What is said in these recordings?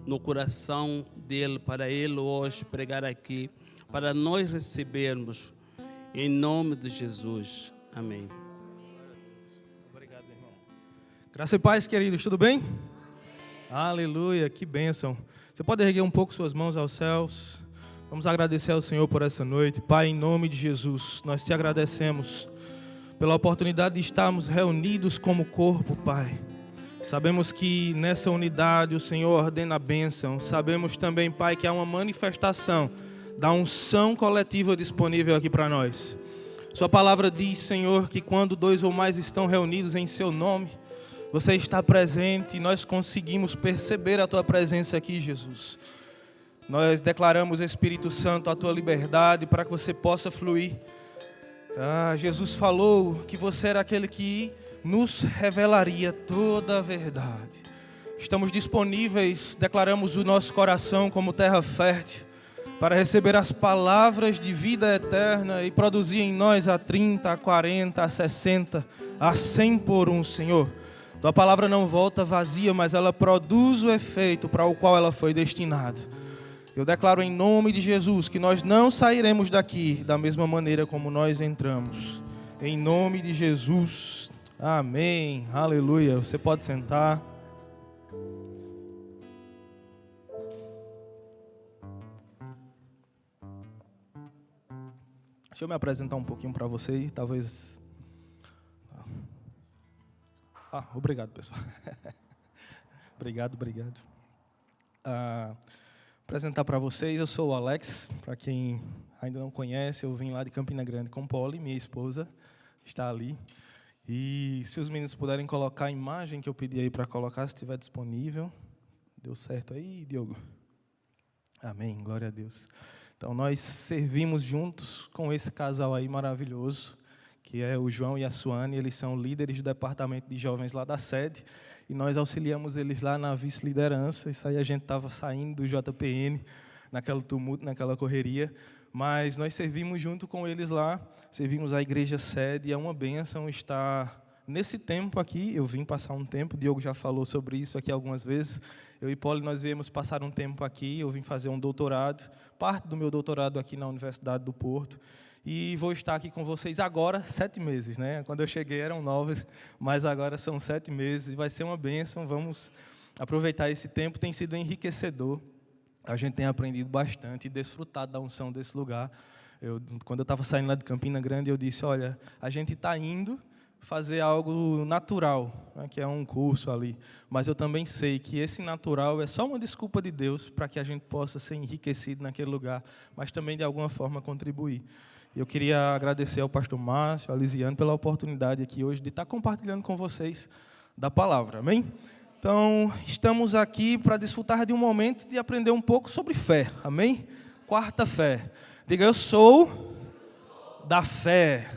no coração dele, para ele hoje pregar aqui, para nós recebermos, em nome de Jesus. Amém. Obrigado, irmão. Graça e paz, queridos, tudo bem? Aleluia, que bênção. Você pode erguer um pouco suas mãos aos céus. Vamos agradecer ao Senhor por essa noite. Pai, em nome de Jesus, nós te agradecemos pela oportunidade de estarmos reunidos como corpo, Pai. Sabemos que nessa unidade o Senhor ordena a bênção. Sabemos também, Pai, que há uma manifestação da unção coletiva disponível aqui para nós. Sua palavra diz, Senhor, que quando 2 ou mais estão reunidos em seu nome, você está presente e nós conseguimos perceber a tua presença aqui, Jesus. Nós declaramos, Espírito Santo, a tua liberdade para que você possa fluir. Jesus falou que você era aquele que nos revelaria toda a verdade. Estamos disponíveis, declaramos o nosso coração como terra fértil, para receber as palavras de vida eterna e produzir em nós a 30, a 40, a 60, a 100 por um, Senhor. Tua palavra não volta vazia, mas ela produz o efeito para o qual ela foi destinada. Eu declaro em nome de Jesus que nós não sairemos daqui da mesma maneira como nós entramos. Em nome de Jesus. Amém. Aleluia. Você pode sentar. Deixa eu me apresentar um pouquinho para vocês, talvez... obrigado, pessoal. Obrigado. Apresentar para vocês, eu sou o Alex. Para quem ainda não conhece, eu vim lá de Campina Grande com Polly, minha esposa, está ali. E se os meninos puderem colocar a imagem que eu pedi aí para colocar, se estiver disponível. Deu certo aí, Diogo? Amém, glória a Deus. Então, nós servimos juntos com esse casal aí maravilhoso, que é o João e a Suane. Eles são líderes do departamento de jovens lá da sede, e nós auxiliamos eles lá na vice-liderança. Isso aí a gente estava saindo do JPN, naquele tumulto, naquela correria, mas nós servimos junto com eles lá, servimos a igreja sede, e é uma bênção estar nesse tempo aqui. Eu vim passar um tempo, o Diogo já falou sobre isso aqui algumas vezes. Eu e Paulo, nós viemos passar um tempo aqui, eu vim fazer um doutorado, parte do meu doutorado aqui na Universidade do Porto, e vou estar aqui com vocês agora 7 meses, né? Quando eu cheguei eram 9, mas agora são 7 meses, e vai ser uma bênção. Vamos aproveitar esse tempo, tem sido enriquecedor. A gente tem aprendido bastante e desfrutado da unção desse lugar. Quando eu estava saindo lá de Campina Grande, eu disse, olha, a gente está indo fazer algo natural, né, que é um curso ali, mas eu também sei que esse natural é só uma desculpa de Deus para que a gente possa ser enriquecido naquele lugar, mas também de alguma forma contribuir. Eu queria agradecer ao pastor Márcio, a Lisiane, pela oportunidade aqui hoje de estar compartilhando com vocês da palavra, amém? Então, estamos aqui para desfrutar de um momento de aprender um pouco sobre fé, amém? Quarta fé. Diga, eu sou da fé.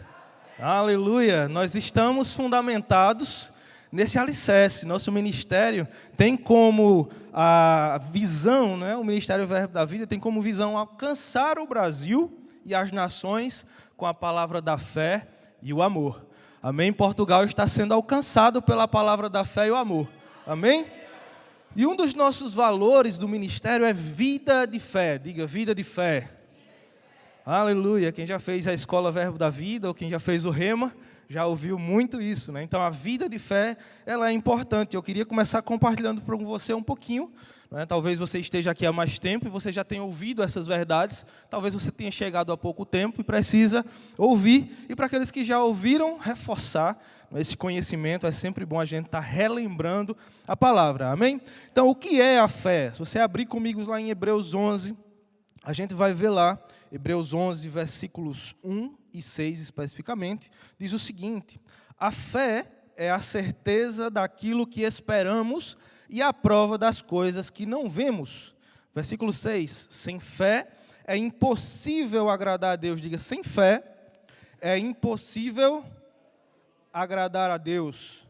Aleluia. Nós estamos fundamentados nesse alicerce. Nosso ministério tem como a visão, né? O Ministério Verbo da Vida tem como visão alcançar o Brasil e as nações com a palavra da fé e o amor. Amém? Portugal está sendo alcançado pela palavra da fé e o amor. Amém? E um dos nossos valores do ministério é vida de fé. Diga, vida de fé. Aleluia. Quem já fez a escola Verbo da Vida ou quem já fez o Rema, já ouviu muito isso, né? Então, a vida de fé, ela é importante. Eu queria começar compartilhando com você um pouquinho, né? Talvez você esteja aqui há mais tempo e você já tenha ouvido essas verdades. Talvez você tenha chegado há pouco tempo e precisa ouvir. E para aqueles que já ouviram, reforçar esse conhecimento. É sempre bom a gente estar relembrando a palavra. Amém? Então, o que é a fé? Se você abrir comigo lá em Hebreus 11, a gente vai ver lá, Hebreus 11, versículos 1 e 6 especificamente, diz o seguinte: a fé é a certeza daquilo que esperamos e a prova das coisas que não vemos. Versículo 6, sem fé é impossível agradar a Deus. Diga, sem fé é impossível agradar a Deus.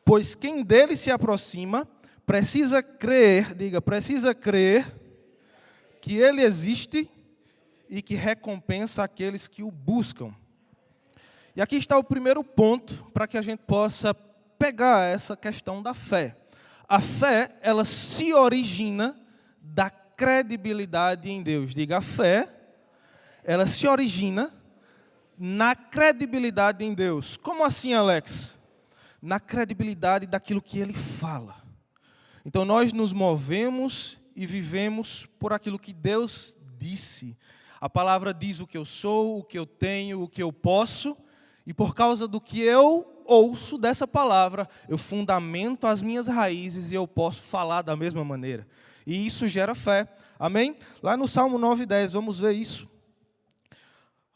Pois quem dele se aproxima precisa crer, diga, precisa crer que ele existe e que recompensa aqueles que o buscam. E aqui está o primeiro ponto para que a gente possa pegar essa questão da fé. A fé, ela se origina da credibilidade em Deus. Diga, a fé, ela se origina na credibilidade em Deus. Como assim, Alex? Na credibilidade daquilo que Ele fala. Então, nós nos movemos e vivemos por aquilo que Deus disse. A palavra diz o que eu sou, o que eu tenho, o que eu posso, e por causa do que eu ouço dessa palavra, eu fundamento as minhas raízes e eu posso falar da mesma maneira. E isso gera fé. Amém? Lá no Salmo 9:10, vamos ver isso.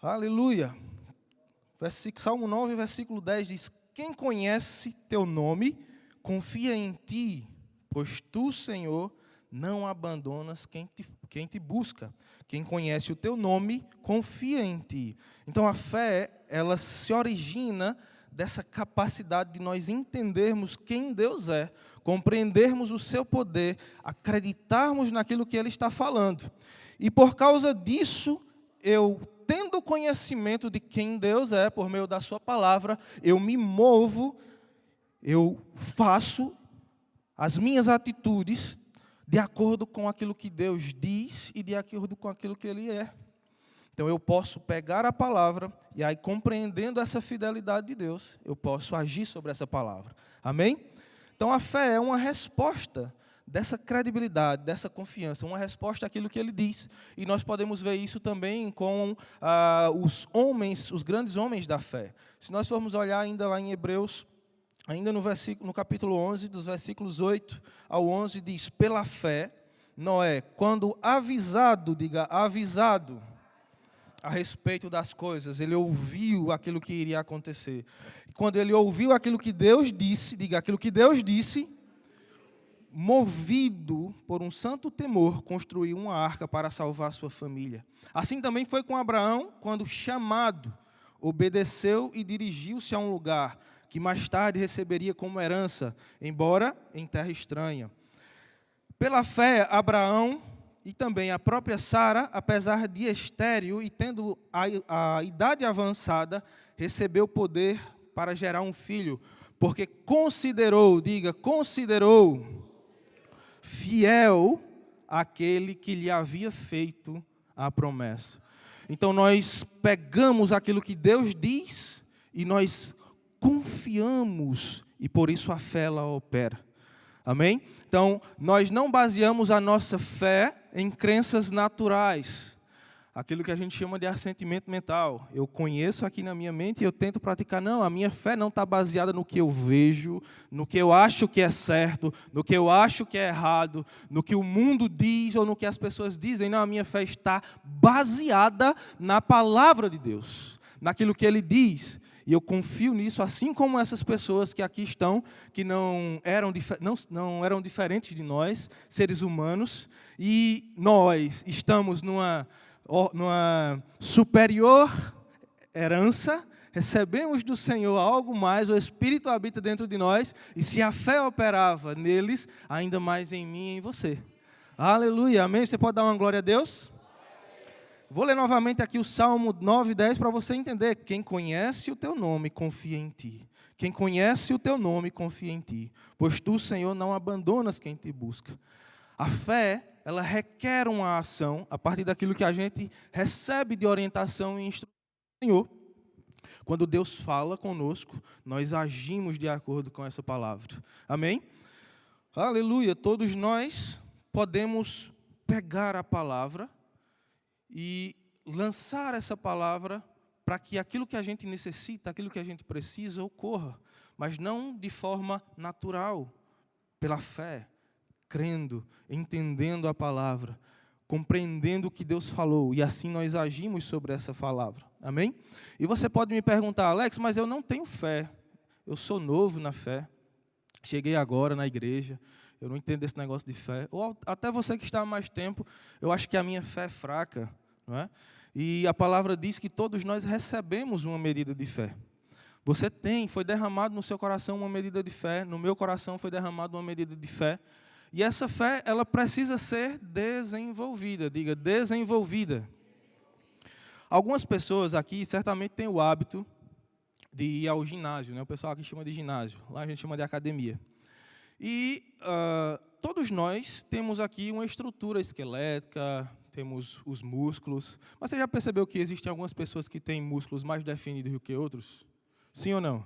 Aleluia. Salmo 9, versículo 10 diz: quem conhece teu nome, confia em ti, pois tu, Senhor, não abandonas quem te busca. Quem conhece o teu nome, confia em ti. Então a fé, ela se origina dessa capacidade de nós entendermos quem Deus é, compreendermos o seu poder, acreditarmos naquilo que Ele está falando. E por causa disso, eu, tendo conhecimento de quem Deus é, por meio da sua palavra, eu me movo, eu faço as minhas atitudes de acordo com aquilo que Deus diz e de acordo com aquilo que Ele é. Então eu posso pegar a palavra e aí, compreendendo essa fidelidade de Deus, eu posso agir sobre essa palavra. Amém? Então a fé é uma resposta dessa credibilidade, dessa confiança, uma resposta àquilo que Ele diz. E nós podemos ver isso também com os grandes homens da fé. Se nós formos olhar ainda lá em Hebreus, ainda no capítulo 11, dos versículos 8 ao 11, diz: pela fé, Noé, quando avisado, diga avisado, a respeito das coisas, ele ouviu aquilo que iria acontecer. E quando ele ouviu aquilo que Deus disse, diga aquilo que Deus disse, movido por um santo temor, construiu uma arca para salvar sua família. Assim também foi com Abraão, quando chamado, obedeceu e dirigiu-se a um lugar que mais tarde receberia como herança, embora em terra estranha. Pela fé, Abraão e também a própria Sara, apesar de estéril e tendo a idade avançada, recebeu poder para gerar um filho, porque considerou, diga, considerou fiel aquele que lhe havia feito a promessa. Então nós pegamos aquilo que Deus diz e nós confiamos, e por isso a fé ela opera. Amém? Então, nós não baseamos a nossa fé em crenças naturais, aquilo que a gente chama de assentimento mental. Eu conheço aqui na minha mente e eu tento praticar. Não, a minha fé não está baseada no que eu vejo, no que eu acho que é certo, no que eu acho que é errado, no que o mundo diz ou no que as pessoas dizem. Não, a minha fé está baseada na palavra de Deus, naquilo que Ele diz. E eu confio nisso, assim como essas pessoas que aqui estão, que não eram diferentes de nós, seres humanos, e nós estamos numa superior herança, recebemos do Senhor algo mais, o Espírito habita dentro de nós, e se a fé operava neles, ainda mais em mim e em você. Aleluia, amém? Você pode dar uma glória a Deus? Vou ler novamente aqui o Salmo 9:10 para você entender. Quem conhece o teu nome, confia em ti. Quem conhece o teu nome, confia em ti. Pois tu, Senhor, não abandonas quem te busca. A fé, ela requer uma ação a partir daquilo que a gente recebe de orientação e instrução do Senhor. Quando Deus fala conosco, nós agimos de acordo com essa palavra. Amém? Aleluia. Todos nós podemos pegar a palavra e lançar essa palavra para que aquilo que a gente necessita, aquilo que a gente precisa, ocorra. Mas não de forma natural, pela fé, crendo, entendendo a palavra, compreendendo o que Deus falou. E assim nós agimos sobre essa palavra. Amém? E você pode me perguntar: Alex, mas eu não tenho fé. Eu sou novo na fé. Cheguei agora na igreja. Eu não entendo esse negócio de fé. Ou até você que está há mais tempo, eu acho que a minha fé é fraca. Não é? E a palavra diz que todos nós recebemos uma medida de fé. Você foi derramado no seu coração uma medida de fé, no meu coração foi derramada uma medida de fé. E essa fé, ela precisa ser desenvolvida, diga, desenvolvida. Algumas pessoas aqui certamente têm o hábito de ir ao ginásio, né? O pessoal aqui chama de ginásio, lá a gente chama de academia. E todos nós temos aqui uma estrutura esquelética, temos os músculos. Mas você já percebeu que existem algumas pessoas que têm músculos mais definidos do que outros? Sim ou não?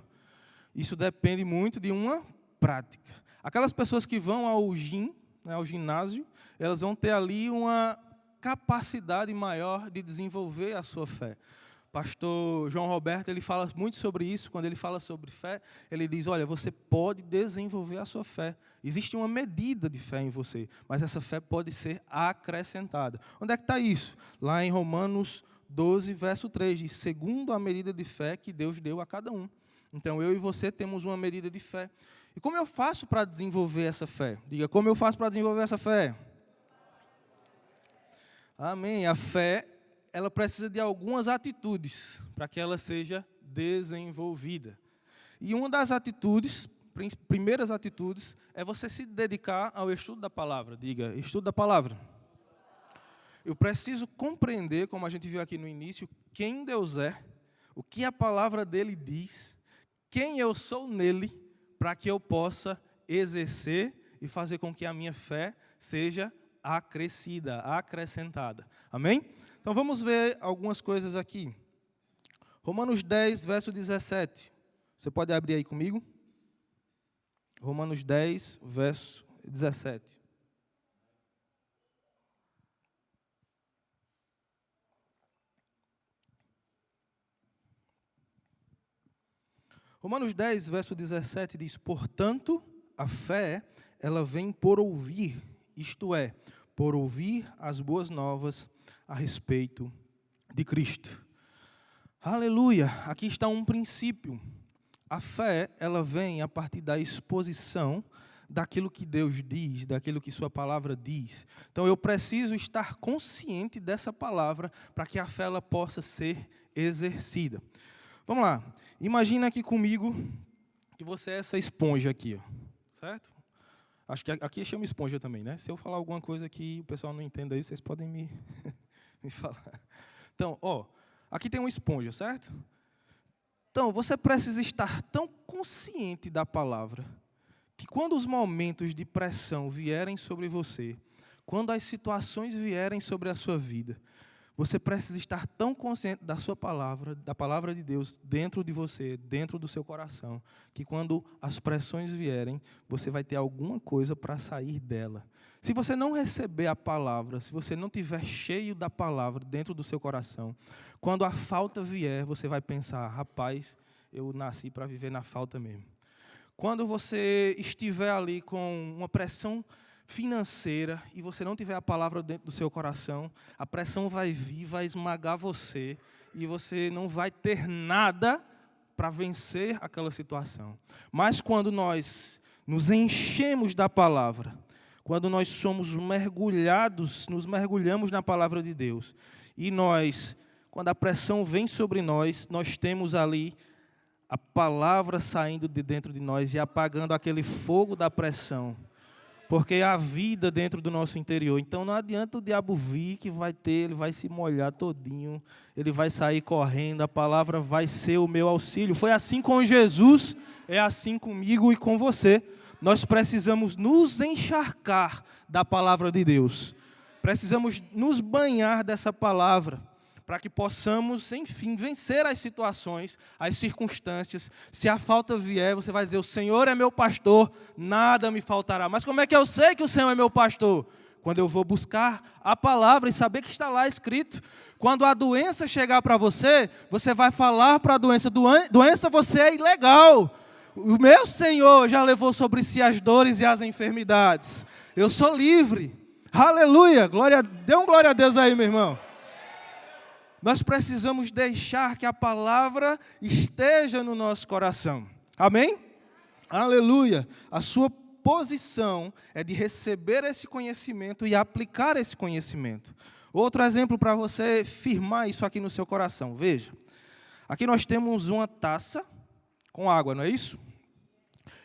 Isso depende muito de uma prática. Aquelas pessoas que vão ao ginásio, elas vão ter ali uma capacidade maior de desenvolver a sua fé. Pastor João Roberto, ele fala muito sobre isso. Quando ele fala sobre fé, ele diz, olha, você pode desenvolver a sua fé. Existe uma medida de fé em você, mas essa fé pode ser acrescentada. Onde é que está isso? Lá em Romanos 12, verso 3, diz, segundo a medida de fé que Deus deu a cada um. Então, eu e você temos uma medida de fé. E como eu faço para desenvolver essa fé? Diga, como eu faço para desenvolver essa fé? Amém. A fé, ela precisa de algumas atitudes para que ela seja desenvolvida. E uma das atitudes, primeiras atitudes, é você se dedicar ao estudo da palavra. Diga, estudo da palavra. Eu preciso compreender, como a gente viu aqui no início, quem Deus é, o que a palavra dele diz, quem eu sou nele, para que eu possa exercer e fazer com que a minha fé seja acrescida, acrescentada. Amém? Então vamos ver algumas coisas aqui. Romanos 10, verso 17. Você pode abrir aí comigo? Romanos 10, verso 17. Romanos 10, verso 17 diz, portanto, a fé, ela vem por ouvir, isto é, por ouvir as boas novas a respeito de Cristo. Aleluia! Aqui está um princípio. A fé, ela vem a partir da exposição daquilo que Deus diz, daquilo que sua palavra diz. Então, eu preciso estar consciente dessa palavra para que a fé ela possa ser exercida. Vamos lá. Imagina aqui comigo que você é essa esponja aqui, ó, certo? Acho que aqui chama esponja também, né? Se eu falar alguma coisa que o pessoal não entenda aí, vocês podem me falar. Então, aqui tem uma esponja, certo? Então, você precisa estar tão consciente da palavra que quando os momentos de pressão vierem sobre você, quando as situações vierem sobre a sua vida, você precisa estar tão consciente da sua palavra, da palavra de Deus dentro de você, dentro do seu coração, que quando as pressões vierem, você vai ter alguma coisa para sair dela. Se você não receber a palavra, se você não estiver cheio da palavra dentro do seu coração, quando a falta vier, você vai pensar, rapaz, eu nasci para viver na falta mesmo. Quando você estiver ali com uma pressão financeira e você não tiver a palavra dentro do seu coração, a pressão vai vir, vai esmagar você e você não vai ter nada para vencer aquela situação. Mas quando nós nos enchemos da palavra, quando nós somos mergulhados, nos mergulhamos na palavra de Deus, e quando a pressão vem sobre nós, nós temos ali a palavra saindo de dentro de nós e apagando aquele fogo da pressão. Porque há vida dentro do nosso interior. Então não adianta o diabo vir que ele vai se molhar todinho, ele vai sair correndo, a palavra vai ser o meu auxílio. Foi assim com Jesus, é assim comigo e com você. Nós precisamos nos encharcar da palavra de Deus. Precisamos nos banhar dessa palavra, para que possamos, enfim, vencer as situações, as circunstâncias. Se a falta vier, você vai dizer, o Senhor é meu pastor, nada me faltará. Mas como é que eu sei que o Senhor é meu pastor? Quando eu vou buscar a palavra e saber que está lá escrito. Quando a doença chegar para você, você vai falar para a doença, doença, você é ilegal. O meu Senhor já levou sobre si as dores e as enfermidades. Eu sou livre. Aleluia. Dê um glória a Deus aí, meu irmão. Nós precisamos deixar que a palavra esteja no nosso coração. Amém? Aleluia. A sua posição é de receber esse conhecimento e aplicar esse conhecimento. Outro exemplo para você firmar isso aqui no seu coração. Veja, aqui nós temos uma taça com água, não é isso?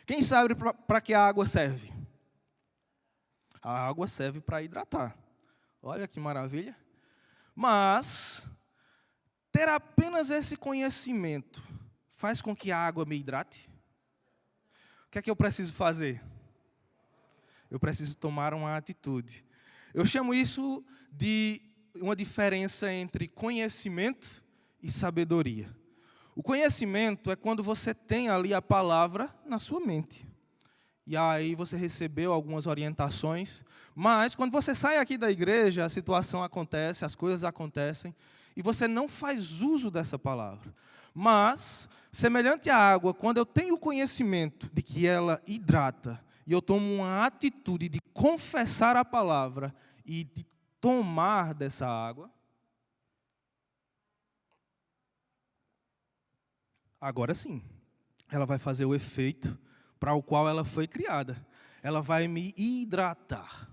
Quem sabe para que a água serve? A água serve para hidratar. Olha que maravilha. Mas ter apenas esse conhecimento faz com que a água me hidrate? O que é que eu preciso fazer? eu preciso tomar uma atitude. Eu chamo isso de uma diferença entre conhecimento e sabedoria. O conhecimento é quando você tem ali a palavra na sua mente. E aí você recebeu algumas orientações, mas quando você sai aqui da igreja, a situação acontece, as coisas acontecem, e você não faz uso dessa palavra. Mas, semelhante à água, quando eu tenho o conhecimento de que ela hidrata, e eu tomo uma atitude de confessar a palavra e de tomar dessa água, agora sim, ela vai fazer o efeito para o qual ela foi criada. Ela vai me hidratar.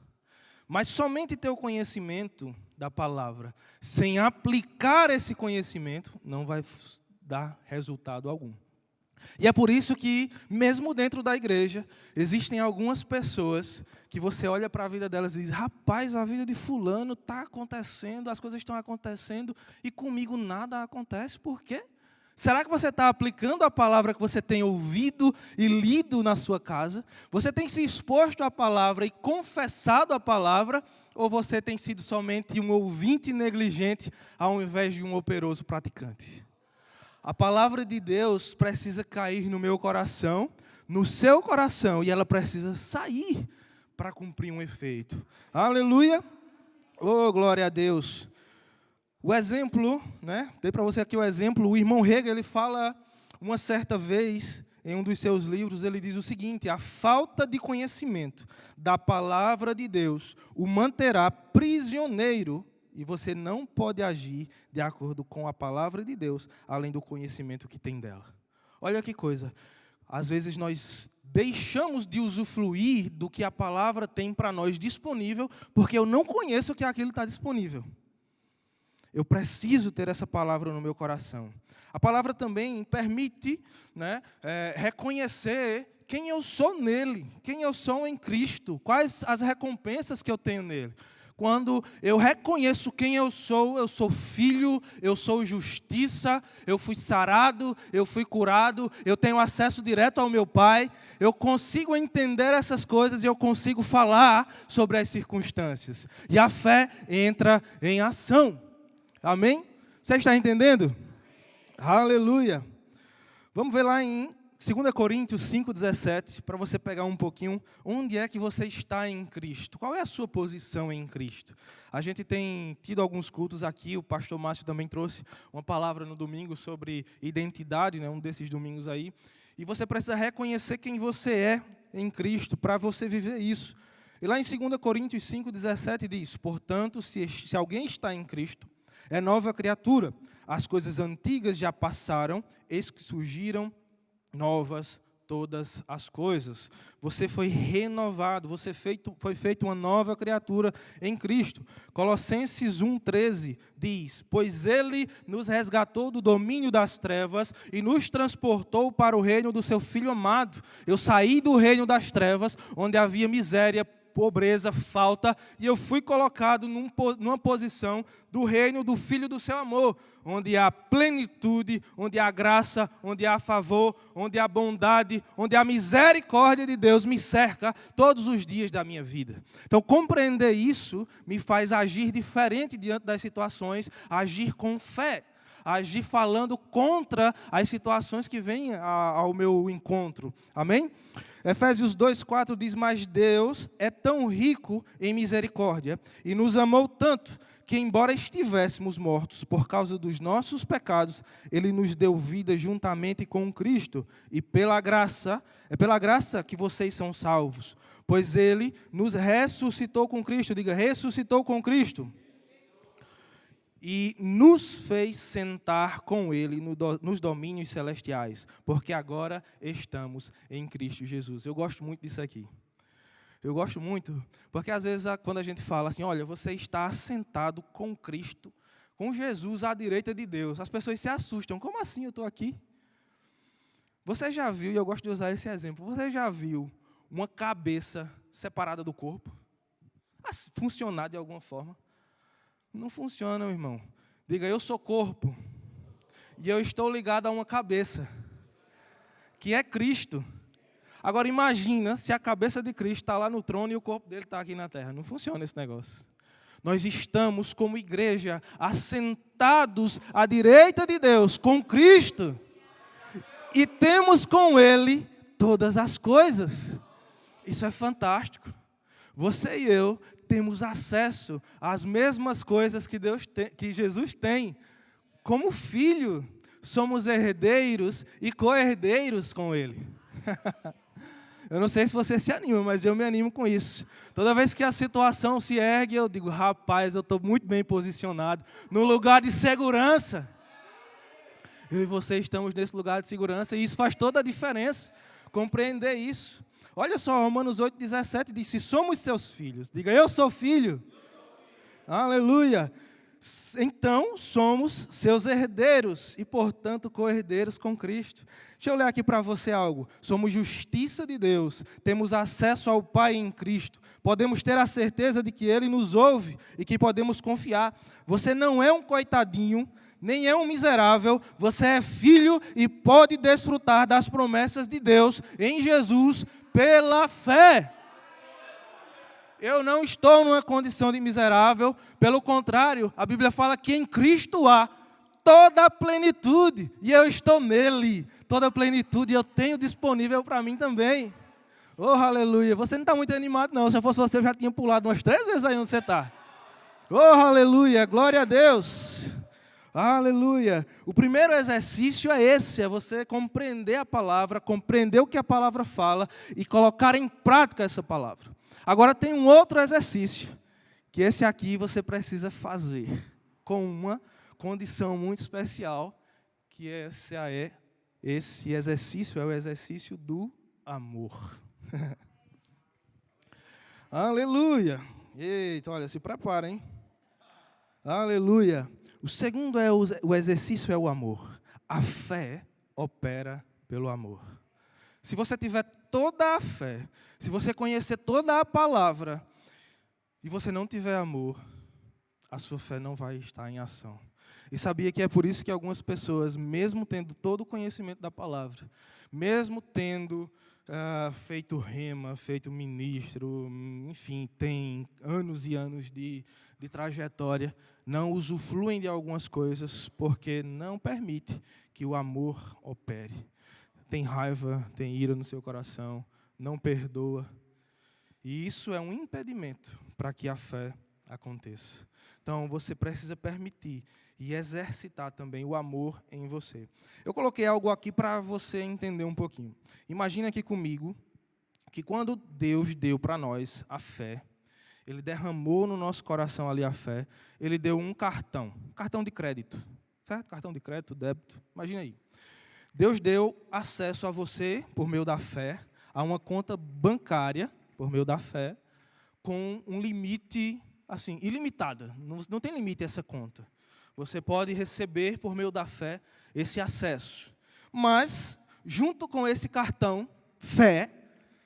Mas somente ter o conhecimento da palavra, sem aplicar esse conhecimento, não vai dar resultado algum. E é por isso que, mesmo dentro da igreja, existem algumas pessoas que você olha para a vida delas e diz: rapaz, a vida de fulano está acontecendo, as coisas estão acontecendo, e comigo nada acontece. Por quê? Será que você está aplicando a palavra que você tem ouvido e lido na sua casa? Você tem se exposto à palavra e confessado a palavra? Ou você tem sido somente um ouvinte negligente ao invés de um operoso praticante? A palavra de Deus precisa cair no meu coração, no seu coração, e ela precisa sair para cumprir um efeito. Aleluia! Oh, glória a Deus! O exemplo, né? Dei para você aqui o exemplo. O irmão Hegel, ele fala uma certa vez, em um dos seus livros, ele diz o seguinte: a falta de conhecimento da palavra de Deus o manterá prisioneiro, e você não pode agir de acordo com a palavra de Deus, além do conhecimento que tem dela. Olha que coisa. Às vezes nós deixamos de usufruir do que a palavra tem para nós disponível, porque eu não conheço que aquilo está disponível. Eu preciso ter essa palavra no meu coração. A palavra também permite, né, reconhecer quem eu sou nele, quem eu sou em Cristo, quais as recompensas que eu tenho nele. Quando eu reconheço quem eu sou filho, eu sou justiça, eu fui sarado, eu fui curado, eu tenho acesso direto ao meu Pai, eu consigo entender essas coisas e eu consigo falar sobre as circunstâncias. E a fé entra em ação. Amém? Você está entendendo? Aleluia. Vamos ver lá em 2 Coríntios 5,17, para você pegar um pouquinho onde é que você está em Cristo. Qual é a sua posição em Cristo? A gente tem tido alguns cultos aqui, o pastor Márcio também trouxe uma palavra no domingo sobre identidade, né, um desses domingos aí. E você precisa reconhecer quem você é em Cristo para você viver isso. E lá em 2 Coríntios 5,17 diz: portanto, se alguém está em Cristo, é nova criatura. As coisas antigas já passaram, eis que surgiram novas todas as coisas. Você foi renovado, foi feito uma nova criatura em Cristo. Colossenses 1,13 diz: pois Ele nos resgatou do domínio das trevas e nos transportou para o reino do seu Filho amado. Eu saí do reino das trevas, onde havia miséria, pobreza, falta, e eu fui colocado numa posição do reino do Filho do seu amor, onde há plenitude, onde há graça, onde há favor, onde há bondade, onde a misericórdia de Deus me cerca todos os dias da minha vida. Então, compreender isso me faz agir diferente diante das situações, agir com fé, agir falando contra as situações que vêm ao meu encontro. Amém? Efésios 2,4 diz: mas Deus é tão rico em misericórdia e nos amou tanto que, embora estivéssemos mortos por causa dos nossos pecados, Ele nos deu vida juntamente com Cristo. E é pela graça que vocês são salvos, pois Ele nos ressuscitou com Cristo. Diga: ressuscitou com Cristo. E nos fez sentar com Ele nos domínios celestiais, porque agora estamos em Cristo Jesus. Eu gosto muito disso aqui. Eu gosto muito, porque às vezes quando a gente fala assim, olha, você está assentado com Cristo, com Jesus à direita de Deus, as pessoas se assustam. Como assim eu estou aqui? Você já viu, e eu gosto de usar esse exemplo, você já viu uma cabeça separada do corpo? Funcionar de alguma forma? Não funciona, meu irmão. Diga: eu sou corpo e eu estou ligado a uma cabeça, que é Cristo. Agora imagina se a cabeça de Cristo está lá no trono e o corpo dele está aqui na terra. Não funciona esse negócio. Nós estamos como igreja assentados à direita de Deus com Cristo e temos com Ele todas as coisas. Isso é fantástico. Você e eu temos acesso às mesmas coisas que Jesus tem. Como filho, somos herdeiros e co-herdeiros com Ele. Eu não sei se você se anima, mas eu me animo com isso. Toda vez que a situação se ergue, eu digo, rapaz, eu estou muito bem posicionado, no lugar de segurança. Eu e você estamos nesse lugar de segurança, e isso faz toda a diferença, compreender isso. Olha só, Romanos 8,17 diz, se somos seus filhos, diga, eu sou filho. Aleluia. Então, somos seus herdeiros e, portanto, co-herdeiros com Cristo. Deixa eu ler aqui para você algo. Somos justiça de Deus, temos acesso ao Pai em Cristo, podemos ter a certeza de que Ele nos ouve e que podemos confiar. Você não é um coitadinho, nem é um miserável, você é filho e pode desfrutar das promessas de Deus em Jesus pela fé. Eu não estou numa condição de miserável, pelo contrário, a Bíblia fala que em Cristo há toda a plenitude, e eu estou nele, toda a plenitude eu tenho disponível para mim também. Oh, aleluia, você não está muito animado não, se eu fosse você eu já tinha pulado umas 3 vezes aí onde você está. Oh, aleluia, glória a Deus. Aleluia. O primeiro exercício é esse, é você compreender a palavra, compreender o que a palavra fala e colocar em prática essa palavra. Agora tem um outro exercício, que esse aqui você precisa fazer, com uma condição muito especial, que esse exercício é o exercício do amor. Aleluia. Eita, olha, se prepara, hein? Aleluia. O segundo o exercício é o amor. A fé opera pelo amor. Se você tiver toda a fé, se você conhecer toda a palavra, e você não tiver amor, a sua fé não vai estar em ação. E sabia que é por isso que algumas pessoas, mesmo tendo todo o conhecimento da palavra, mesmo tendo feito rema, feito ministro, enfim, tem anos e anos de trajetória, não usufruem de algumas coisas, porque não permite que o amor opere. Tem raiva, tem ira no seu coração, não perdoa. E isso é um impedimento para que a fé aconteça. Então, você precisa permitir e exercitar também o amor em você. Eu coloquei algo aqui para você entender um pouquinho. Imagina aqui comigo que quando Deus deu para nós a fé, Ele derramou no nosso coração ali a fé, Ele deu um cartão de crédito, certo? Cartão de crédito, débito, imagina aí. Deus deu acesso a você, por meio da fé, a uma conta bancária, por meio da fé, com um limite, assim, ilimitada. Não tem limite essa conta. Você pode receber, por meio da fé, esse acesso. Mas, junto com esse cartão, fé,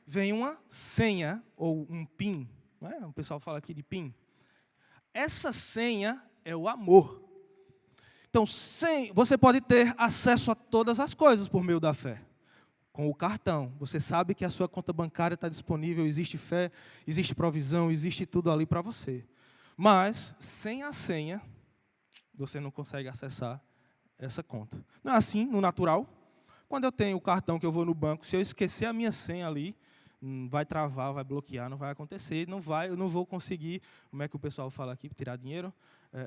vem uma senha, ou um PIN. Não é? O pessoal fala aqui de PIN. Essa senha é o amor. Então, você pode ter acesso a todas as coisas por meio da fé. Com o cartão, você sabe que a sua conta bancária está disponível, existe fé, existe provisão, existe tudo ali para você. Mas, sem a senha, você não consegue acessar essa conta. Não é assim, no natural? Quando eu tenho o cartão que eu vou no banco, se eu esquecer a minha senha ali, vai travar, vai bloquear, não vai acontecer, eu não vou conseguir, como é que o pessoal fala aqui, tirar dinheiro?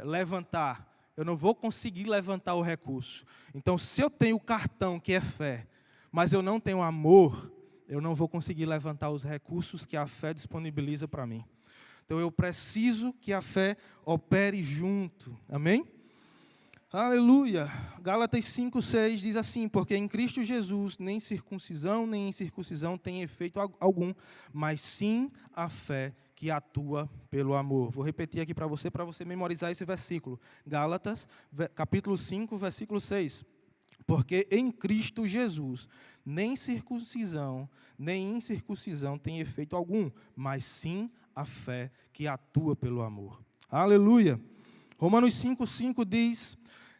Levantar. Eu não vou conseguir levantar o recurso. Então, se eu tenho o cartão, que é fé, mas eu não tenho amor, eu não vou conseguir levantar os recursos que a fé disponibiliza para mim. Então, eu preciso que a fé opere junto. Amém? Aleluia. Gálatas 5:6 diz assim, porque em Cristo Jesus nem circuncisão nem incircuncisão tem efeito algum, mas sim a fé que atua pelo amor. Vou repetir aqui para você memorizar esse versículo. Gálatas, capítulo 5, versículo 6. Porque em Cristo Jesus, nem circuncisão, nem incircuncisão tem efeito algum, mas sim a fé que atua pelo amor. Aleluia. Romanos 5:5 diz,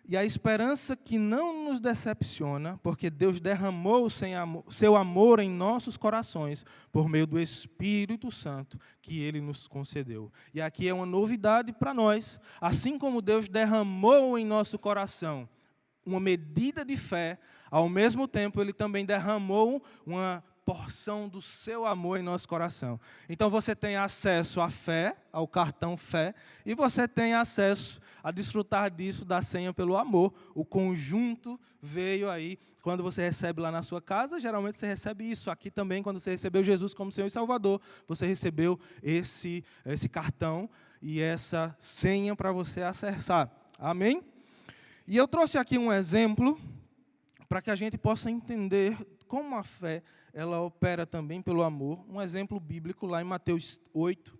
e a esperança que não nos decepciona, porque Deus derramou seu amor em nossos corações por meio do Espírito Santo que Ele nos concedeu. E aqui é uma novidade para nós. Assim como Deus derramou em nosso coração uma medida de fé, ao mesmo tempo Ele também derramou uma porção do seu amor em nosso coração. Então você tem acesso à fé, ao cartão fé, e você tem acesso a desfrutar disso, da senha pelo amor. O conjunto veio aí, quando você recebe lá na sua casa, geralmente você recebe isso. Aqui também, quando você recebeu Jesus como Senhor e Salvador, você recebeu esse cartão e essa senha para você acessar. Amém? E eu trouxe aqui um exemplo para que a gente possa entender como a fé ela opera também pelo amor. Um exemplo bíblico lá em Mateus 8,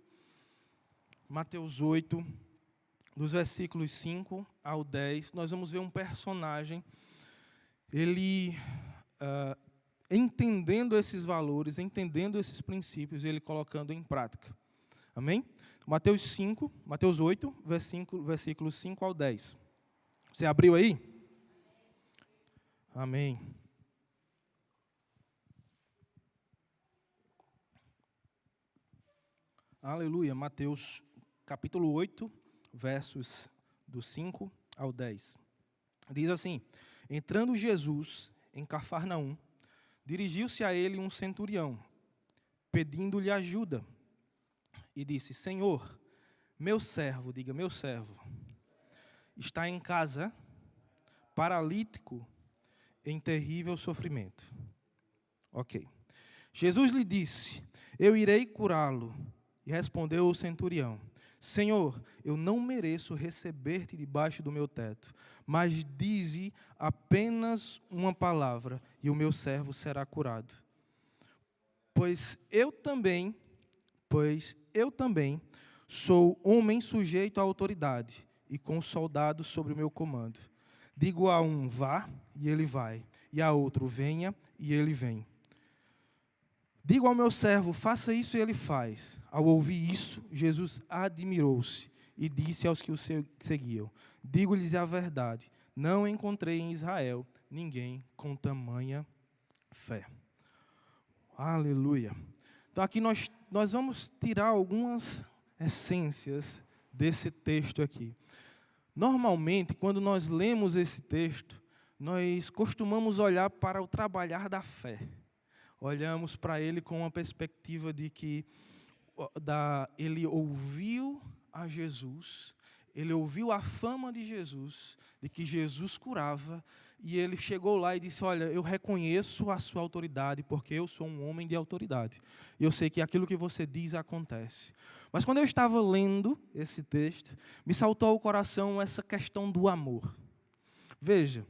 dos versículos 5 ao 10, nós vamos ver um personagem, ele entendendo esses valores, entendendo esses princípios, ele colocando em prática. Amém? Mateus 8, versículos 5 ao 10. Você abriu aí? Amém. Aleluia. Mateus capítulo 8, versos do 5 ao 10. Diz assim: entrando Jesus em Cafarnaum, dirigiu-se a ele um centurião, pedindo-lhe ajuda, e disse: Senhor, meu servo, diga meu servo, está em casa, paralítico, em terrível sofrimento. Ok. Jesus lhe disse: eu irei curá-lo. E respondeu o centurião: Senhor, eu não mereço receber-te debaixo do meu teto, mas dize apenas uma palavra, e o meu servo será curado. Pois eu também sou homem sujeito à autoridade, e com soldados sobre o meu comando. Digo a um, vá, e ele vai, e a outro, venha, e ele vem. Digo ao meu servo, faça isso, e ele faz. Ao ouvir isso, Jesus admirou-se e disse aos que o seguiam: digo-lhes a verdade, não encontrei em Israel ninguém com tamanha fé. Aleluia. Então aqui nós vamos tirar algumas essências desse texto aqui. Normalmente, quando nós lemos esse texto, nós costumamos olhar para o trabalhar da fé. Olhamos para ele com uma perspectiva de que ele ouviu a Jesus, ele ouviu a fama de Jesus, de que Jesus curava, e ele chegou lá e disse: olha, eu reconheço a sua autoridade, porque eu sou um homem de autoridade. E eu sei que aquilo que você diz acontece. Mas quando eu estava lendo esse texto, me saltou ao coração essa questão do amor. Veja,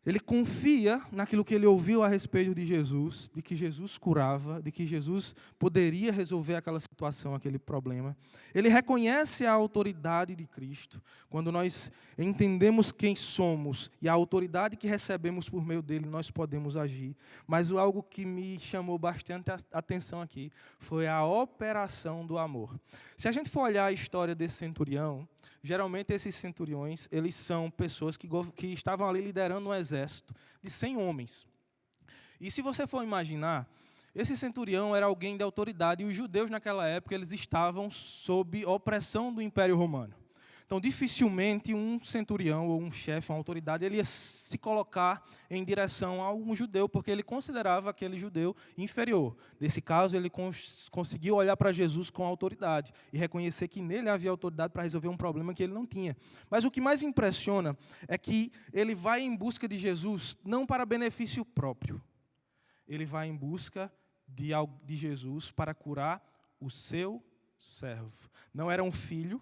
ele confia naquilo que ele ouviu a respeito de Jesus, de que Jesus curava, de que Jesus poderia resolver aquela situação, aquele problema. Ele reconhece a autoridade de Cristo. Quando nós entendemos quem somos e a autoridade que recebemos por meio dele, nós podemos agir. Mas algo que me chamou bastante a atenção aqui foi a operação do amor. Se a gente for olhar a história desse centurião, geralmente esses centuriões, eles são pessoas que estavam ali liderando um exército de 100 homens. E se você for imaginar, esse centurião era alguém de autoridade, e os judeus naquela época eles estavam sob opressão do Império Romano. Então, dificilmente um centurião ou um chefe, uma autoridade, ele ia se colocar em direção a um judeu, porque ele considerava aquele judeu inferior. Nesse caso, ele conseguiu olhar para Jesus com autoridade e reconhecer que nele havia autoridade para resolver um problema que ele não tinha. Mas o que mais impressiona é que ele vai em busca de Jesus não para benefício próprio. Ele vai em busca de Jesus para curar o seu servo. Não era um filho,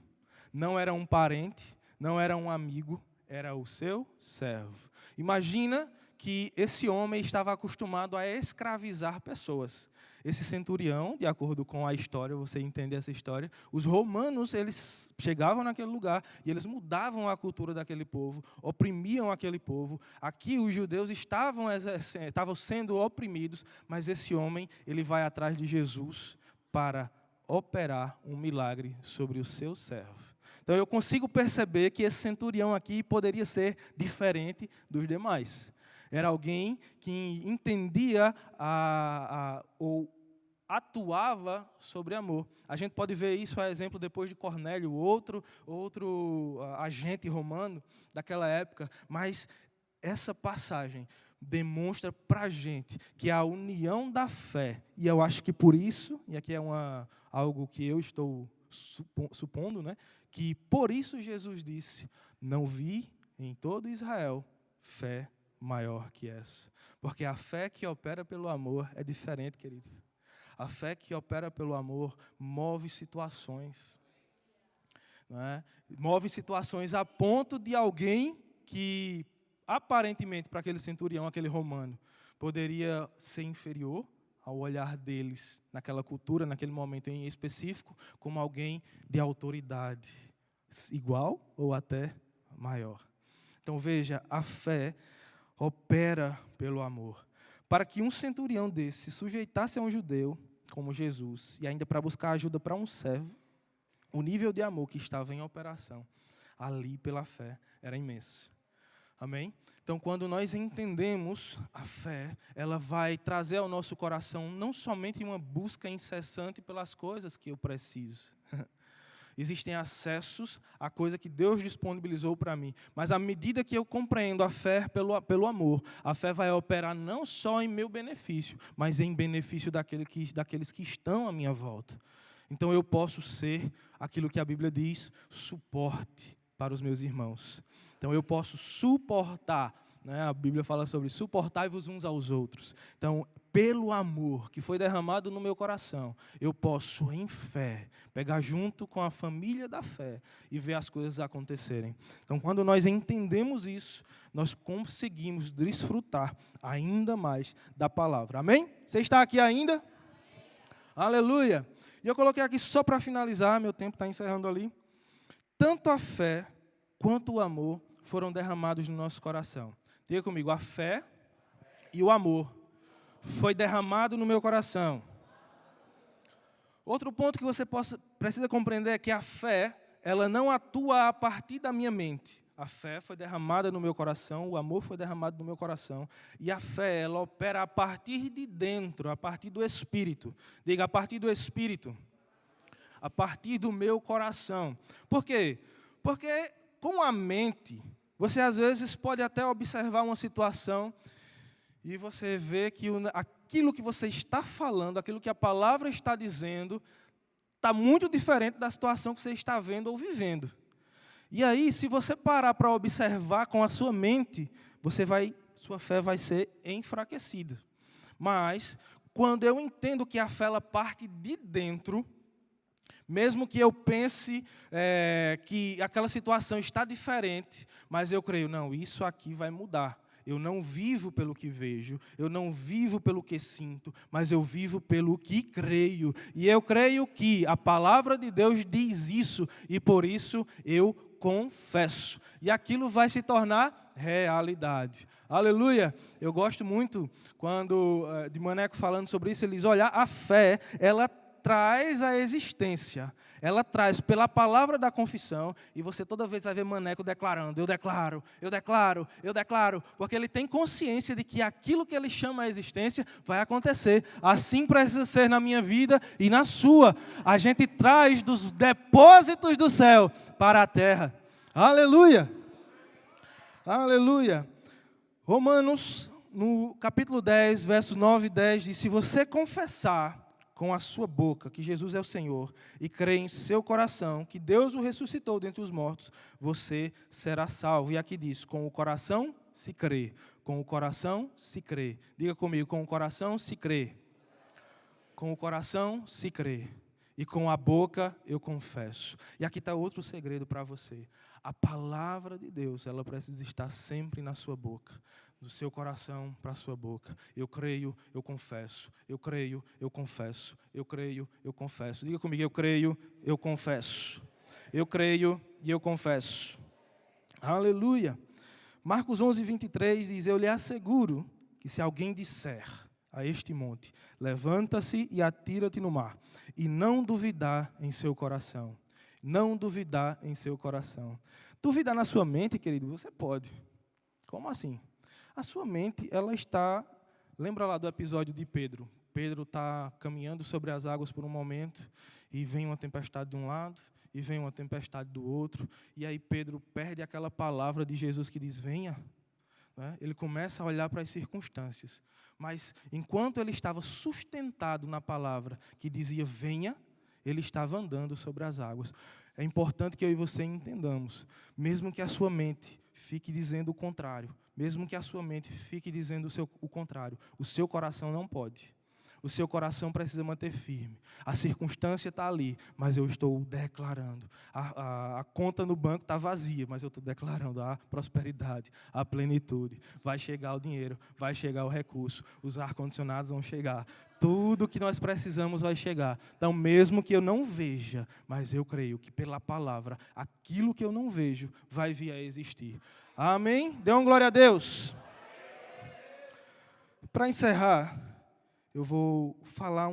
não era um parente, não era um amigo, era o seu servo. Imagina que esse homem estava acostumado a escravizar pessoas. Esse centurião, de acordo com a história, você entende essa história, os romanos, eles chegavam naquele lugar e eles mudavam a cultura daquele povo, oprimiam aquele povo. Aqui os judeus estavam sendo oprimidos, mas esse homem, ele vai atrás de Jesus para operar um milagre sobre o seu servo. Então eu consigo perceber que esse centurião aqui poderia ser diferente dos demais. Era alguém que entendia ou atuava sobre amor. A gente pode ver isso, a exemplo, depois de Cornélio, outro agente romano daquela época. Mas essa passagem demonstra para a gente que a união da fé, e eu acho que por isso, e aqui é algo que eu estou supondo, né, que por isso Jesus disse, não vi em todo Israel fé maior que essa. Porque a fé que opera pelo amor é diferente, queridos. A fé que opera pelo amor move situações. Não é? Move situações a ponto de alguém que, aparentemente, para aquele centurião, aquele romano, poderia ser inferior ao olhar deles naquela cultura, naquele momento em específico, como alguém de autoridade igual ou até maior. Então veja, a fé opera pelo amor. Para que um centurião desse se sujeitasse a um judeu, como Jesus, e ainda para buscar ajuda para um servo, o nível de amor que estava em operação ali pela fé era imenso. Amém? Então, quando nós entendemos a fé, ela vai trazer ao nosso coração não somente uma busca incessante pelas coisas que eu preciso. Existem acessos à coisa que Deus disponibilizou para mim. Mas à medida que eu compreendo a fé pelo amor, a fé vai operar não só em meu benefício, mas em benefício daqueles que estão à minha volta. Então eu posso ser aquilo que a Bíblia diz, suporte para os meus irmãos. Então eu posso suportar, né? A Bíblia fala sobre suportai-vos uns aos outros. Então, pelo amor que foi derramado no meu coração, eu posso, em fé, pegar junto com a família da fé e ver as coisas acontecerem. Então, quando nós entendemos isso, nós conseguimos desfrutar ainda mais da palavra. Amém? Você está aqui ainda? Amém. Aleluia! E eu coloquei aqui só para finalizar, meu tempo está encerrando ali. Tanto a fé quanto o amor foram derramados no nosso coração. Diga comigo, a fé e o amor foi derramado no meu coração. Outro ponto que você precisa compreender é que a fé, ela não atua a partir da minha mente. A fé foi derramada no meu coração, o amor foi derramado no meu coração. E a fé, ela opera a partir de dentro, a partir do Espírito. Diga, a partir do Espírito. A partir do meu coração. Por quê? Porque com a mente, você às vezes pode até observar uma situação e você vê que aquilo que você está falando, aquilo que a palavra está dizendo, está muito diferente da situação que você está vendo ou vivendo. E aí, se você parar para observar com a sua mente, sua fé vai ser enfraquecida. Mas, quando eu entendo que a fé ela parte de dentro, mesmo que eu pense que aquela situação está diferente, mas eu creio, não, isso aqui vai mudar. Eu não vivo pelo que vejo, eu não vivo pelo que sinto, mas eu vivo pelo que creio. E eu creio que a palavra de Deus diz isso, e por isso eu confesso. E aquilo vai se tornar realidade. Aleluia! Eu gosto muito quando, de Maneco falando sobre isso, ele diz, olha, a fé, ela traz a existência, ela traz pela palavra da confissão, e você toda vez vai ver Maneco declarando, eu declaro, eu declaro, eu declaro, porque ele tem consciência de que aquilo que ele chama a existência vai acontecer. Assim precisa ser na minha vida e na sua. A gente traz dos depósitos do céu para a terra. Aleluia! Aleluia! Romanos, no capítulo 10, versos 9 e 10, diz, se você confessar com a sua boca que Jesus é o Senhor e crer em seu coração que Deus o ressuscitou dentre os mortos, você será salvo. E aqui diz, com o coração se crê, com o coração se crê. Diga comigo, com o coração se crê. Com o coração se crê. E com a boca eu confesso. E aqui está outro segredo para você. A palavra de Deus, ela precisa estar sempre na sua boca. Do seu coração para a sua boca. Eu creio, eu confesso. Eu creio, eu confesso. Eu creio, eu confesso. Diga comigo, eu creio, eu confesso. Eu creio e eu confesso. Aleluia. Marcos 11, 23 diz, eu lhe asseguro que se alguém disser a este monte: levanta-se e atira-te no mar. E não duvidar em seu coração. Não duvidar em seu coração. Duvidar na sua mente, querido, você pode. Como assim? A sua mente, ela está... Lembra lá do episódio de Pedro? Pedro está caminhando sobre as águas por um momento, e vem uma tempestade de um lado, e vem uma tempestade do outro, e aí Pedro perde aquela palavra de Jesus que diz, venha. Ele começa a olhar para as circunstâncias. Mas, enquanto ele estava sustentado na palavra que dizia, venha, ele estava andando sobre as águas. É importante que eu e você entendamos, mesmo que a sua mente fique dizendo o contrário, mesmo que a sua mente fique dizendo o contrário, o seu coração não pode. O seu coração precisa manter firme. A circunstância está ali, mas eu estou declarando. A conta no banco está vazia, mas eu estou declarando a prosperidade, a plenitude. Vai chegar o dinheiro, vai chegar o recurso, os ar-condicionados vão chegar. Tudo que nós precisamos vai chegar. Então, mesmo que eu não veja, mas eu creio que pela palavra, aquilo que eu não vejo vai vir a existir. Amém? Dê uma glória a Deus. Para encerrar, eu vou falar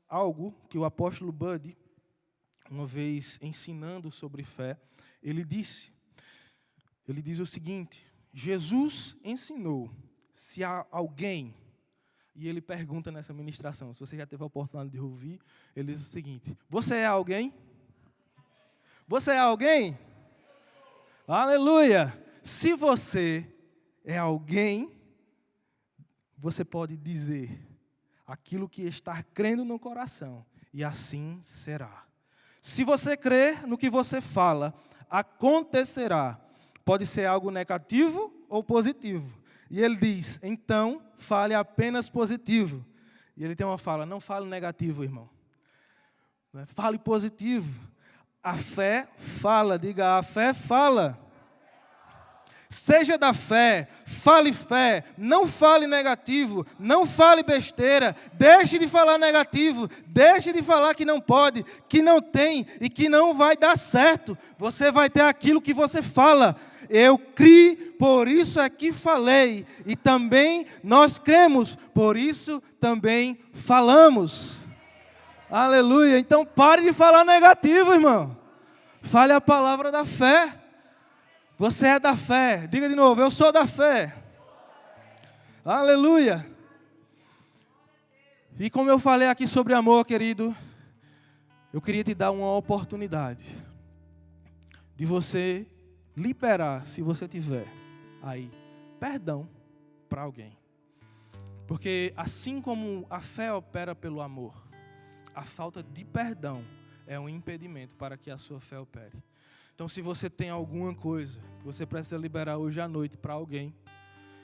algo que o apóstolo Buddy, uma vez ensinando sobre fé, ele diz o seguinte: Jesus ensinou, se há alguém, e ele pergunta nessa ministração, se você já teve a oportunidade de ouvir, ele diz o seguinte: você é alguém? Você é alguém? Aleluia! Se você é alguém, você pode dizer aquilo que está crendo no coração, e assim será. Se você crer no que você fala, acontecerá. Pode ser algo negativo ou positivo. E ele diz, então, fale apenas positivo. E ele tem uma fala, não fale negativo, irmão. Fale positivo. A fé fala, diga, a fé fala. Seja da fé, não fale negativo, não fale besteira, deixe de falar negativo, deixe de falar que não pode, que não tem e que não vai dar certo. Você vai ter aquilo que você fala. Eu criei, por isso é que falei, e também nós cremos, por isso também falamos. Aleluia, então pare de falar negativo, irmão. Fale a palavra da fé. Você é da fé. Diga de novo, eu sou da fé. Aleluia. E como eu falei aqui sobre amor, querido, eu queria te dar uma oportunidade de você liberar, se você tiver aí, perdão para alguém. Porque assim como a fé opera pelo amor, a falta de perdão é um impedimento para que a sua fé opere. Então, se você tem alguma coisa que você precisa liberar hoje à noite para alguém,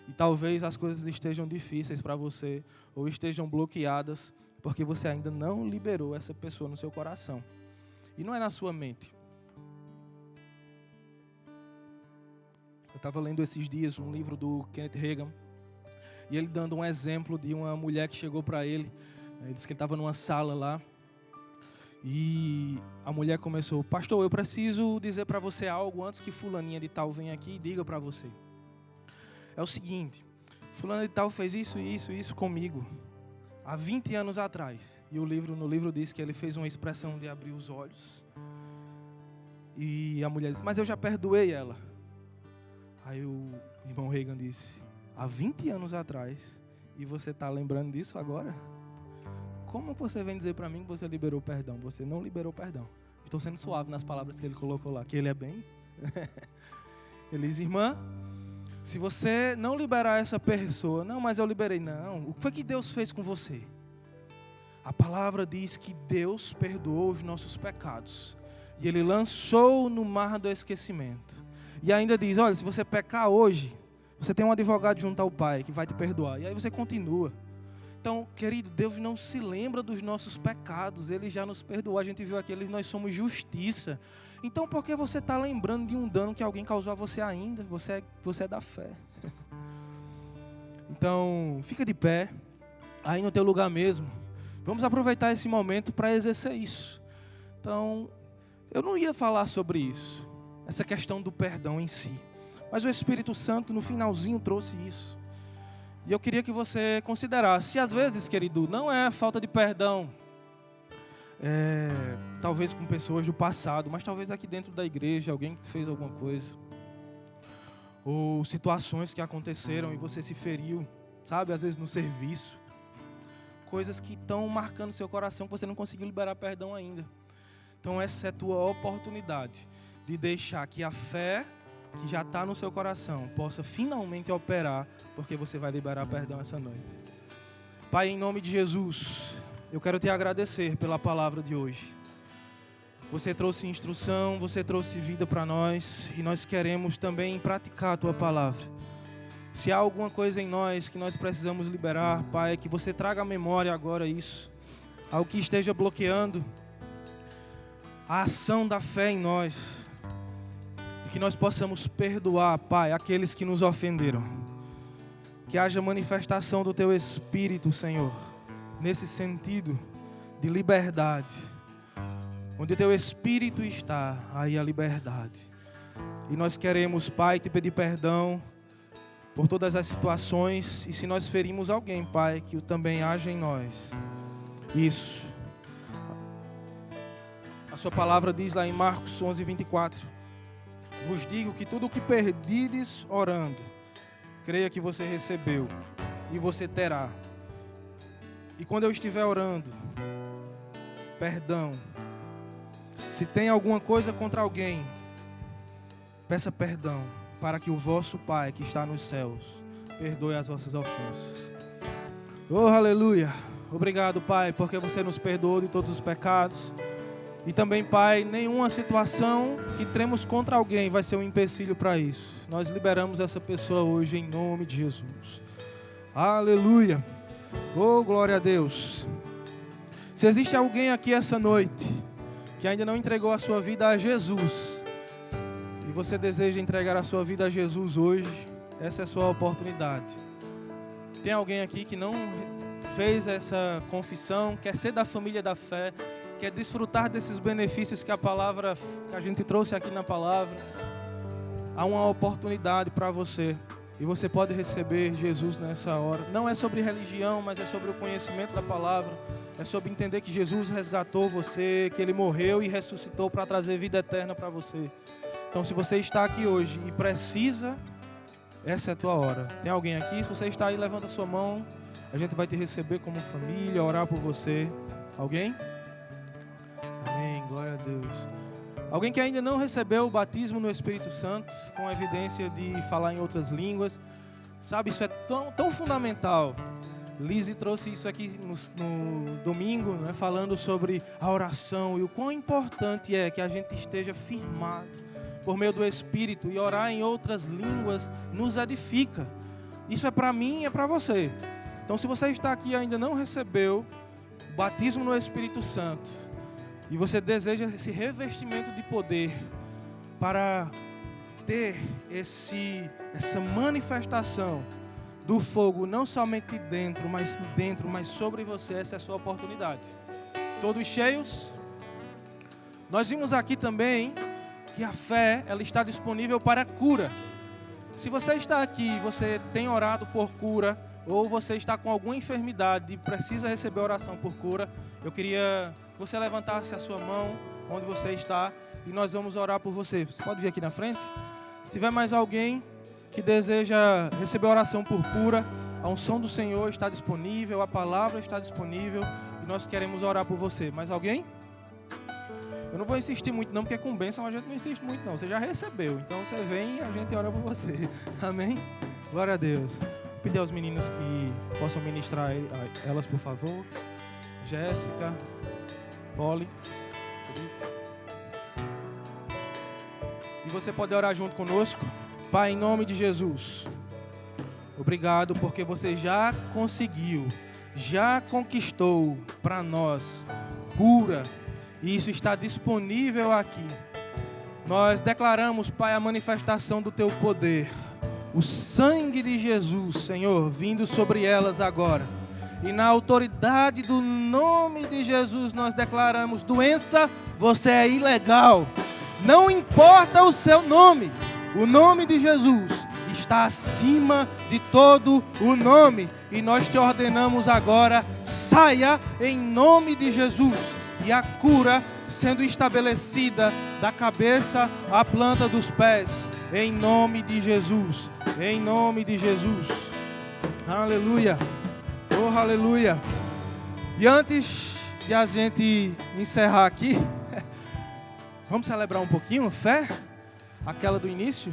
e talvez as coisas estejam difíceis para você, ou estejam bloqueadas, porque você ainda não liberou essa pessoa no seu coração. E não é na sua mente. Eu estava lendo esses dias um livro do Kenneth Hagin, e ele dando um exemplo de uma mulher que chegou para ele. Ele disse que ele estava numa sala lá, e a mulher começou, pastor, eu preciso dizer para você algo antes que fulaninha de tal venha aqui e diga para você. É o seguinte, fulana de tal fez isso comigo, há 20 anos atrás. E no livro diz que ele fez uma expressão de abrir os olhos. E a mulher disse, mas eu já perdoei ela. Aí o irmão Reagan disse, há 20 anos atrás, e você está lembrando disso agora? Como você vem dizer para mim que você liberou perdão? Você não liberou perdão. Estou sendo suave nas palavras que ele colocou lá, que ele é bem. Ele diz, irmã, se você não liberar essa pessoa, não, mas eu liberei, não. O que foi que Deus fez com você? A palavra diz que Deus perdoou os nossos pecados. E Ele lançou no mar do esquecimento. E ainda diz, olha, se você pecar hoje, você tem um advogado junto ao Pai que vai te perdoar. E aí você continua. Então, querido, Deus não se lembra dos nossos pecados, Ele já nos perdoou, a gente viu aqui, nós somos justiça. Então, por que você está lembrando de um dano que alguém causou a você ainda? Você é da fé. Então, fica de pé, aí no teu lugar mesmo. Vamos aproveitar esse momento para exercer isso. Então, eu não ia falar sobre isso, essa questão do perdão em si. Mas o Espírito Santo, no finalzinho, trouxe isso. E eu queria que você considerasse, se às vezes, querido, não é falta de perdão, talvez com pessoas do passado, mas talvez aqui dentro da igreja, alguém que fez alguma coisa, ou situações que aconteceram e você se feriu, sabe, às vezes no serviço, coisas que estão marcando seu coração, que você não conseguiu liberar perdão ainda. Então essa é a tua oportunidade de deixar que a fé que já está no seu coração possa finalmente operar, porque você vai liberar perdão essa noite. Pai, em nome de Jesus, eu quero te agradecer pela palavra de hoje. Você trouxe instrução, você trouxe vida para nós, e nós queremos também praticar a tua palavra. Se há alguma coisa em nós que nós precisamos liberar, Pai, que você traga à memória agora isso, algo que esteja bloqueando a ação da fé em nós, que nós possamos perdoar, Pai, aqueles que nos ofenderam. Que haja manifestação do Teu Espírito, Senhor, nesse sentido de liberdade. Onde o Teu Espírito está, aí a liberdade. E nós queremos, Pai, te pedir perdão por todas as situações. E se nós ferimos alguém, Pai, que também haja em nós. Isso. A Sua palavra diz lá em Marcos 11:24. Vos digo que tudo o que perdides orando, creia que você recebeu e você terá. E quando eu estiver orando, perdão. Se tem alguma coisa contra alguém, peça perdão, para que o vosso Pai que está nos céus perdoe as vossas ofensas. Oh, aleluia! Obrigado, Pai, porque você nos perdoou de todos os pecados. E também, Pai, nenhuma situação que temos contra alguém vai ser um empecilho para isso. Nós liberamos essa pessoa hoje em nome de Jesus. Aleluia. Oh, glória a Deus. Se existe alguém aqui essa noite que ainda não entregou a sua vida a Jesus, e você deseja entregar a sua vida a Jesus hoje, essa é a sua oportunidade. Tem alguém aqui que não fez essa confissão, quer ser da família da fé, quer desfrutar desses benefícios que a gente trouxe aqui na palavra? Há uma oportunidade para você. E você pode receber Jesus nessa hora. Não é sobre religião, mas é sobre o conhecimento da palavra. É sobre entender que Jesus resgatou você, que Ele morreu e ressuscitou para trazer vida eterna para você. Então, se você está aqui hoje e precisa, essa é a tua hora. Tem alguém aqui? Se você está aí, levanta a sua mão. A gente vai te receber como família, orar por você. Alguém? Amém, glória a Deus. Alguém que ainda não recebeu o batismo no Espírito Santo, com evidência de falar em outras línguas, sabe, isso é tão fundamental. Lizzie trouxe isso aqui no domingo, né, falando sobre a oração e o quão importante é que a gente esteja firmado por meio do Espírito, e orar em outras línguas nos edifica. Isso é para mim e é para você. Então, se você está aqui e ainda não recebeu o batismo no Espírito Santo, e você deseja esse revestimento de poder para ter essa manifestação do fogo, não somente dentro, mas sobre você, essa é a sua oportunidade. Todos cheios? Nós vimos aqui também que a fé, ela está disponível para cura. Se você está aqui, você tem orado por cura, ou você está com alguma enfermidade e precisa receber oração por cura, eu queria que você levantasse a sua mão onde você está e nós vamos orar por você. Você pode vir aqui na frente? Se tiver mais alguém que deseja receber oração por cura, a unção do Senhor está disponível, a palavra está disponível e nós queremos orar por você. Mais alguém? Eu não vou insistir muito não, porque com bênção a gente não insiste muito não. Você já recebeu, então você vem e a gente ora por você. Amém? Glória a Deus. Pedir aos meninos que possam ministrar elas, por favor. Jéssica, Polly. E você pode orar junto conosco. Pai, em nome de Jesus, obrigado porque você já conseguiu, já conquistou para nós cura. E isso está disponível aqui. Nós declaramos, Pai, a manifestação do Teu poder. O sangue de Jesus, Senhor, vindo sobre elas agora. E na autoridade do nome de Jesus, nós declaramos: doença, você é ilegal. Não importa o seu nome. O nome de Jesus está está acima de todo o nome. E nós te ordenamos agora, saia em nome de Jesus. E a cura sendo estabelecida da cabeça à planta dos pés, em nome de Jesus. Em nome de Jesus. Aleluia. Oh, aleluia. E antes de a gente encerrar aqui, vamos celebrar um pouquinho a fé? Aquela do início?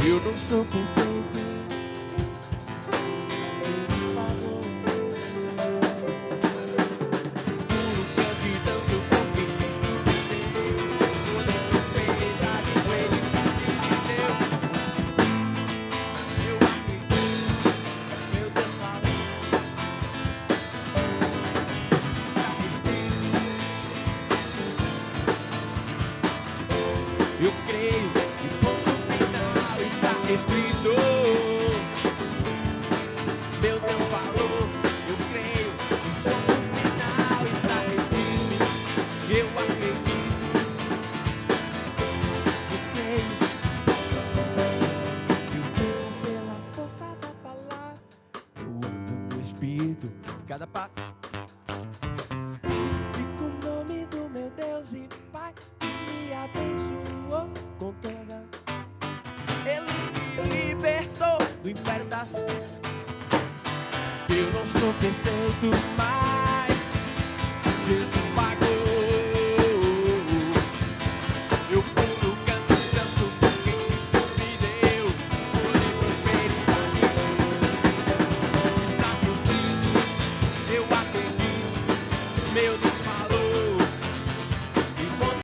Eu não sou perfeito, Jesus pagou. Puro canto e danço porque Cristo me deu. Toda prosperidade com Ele me deu. Eu acredito, meu Deus falou. Eu creio que ponto final está escrito. Meu Deus falou, eu creio que ponto final está escrito. Eu acredito, eu creio. Eu vivo pela força da palavra. Eu ando no Espírito, cada passo. Fico o nome do meu Deus e Pai que me abençoou com toda. Ele me libertou do inferno das. Eu não sou perfeito, mas Jesus pagou. Eu pulo, canto, danço porque Cristo me deu. Toda prosperidade está escrito. Eu acredito, meu Deus.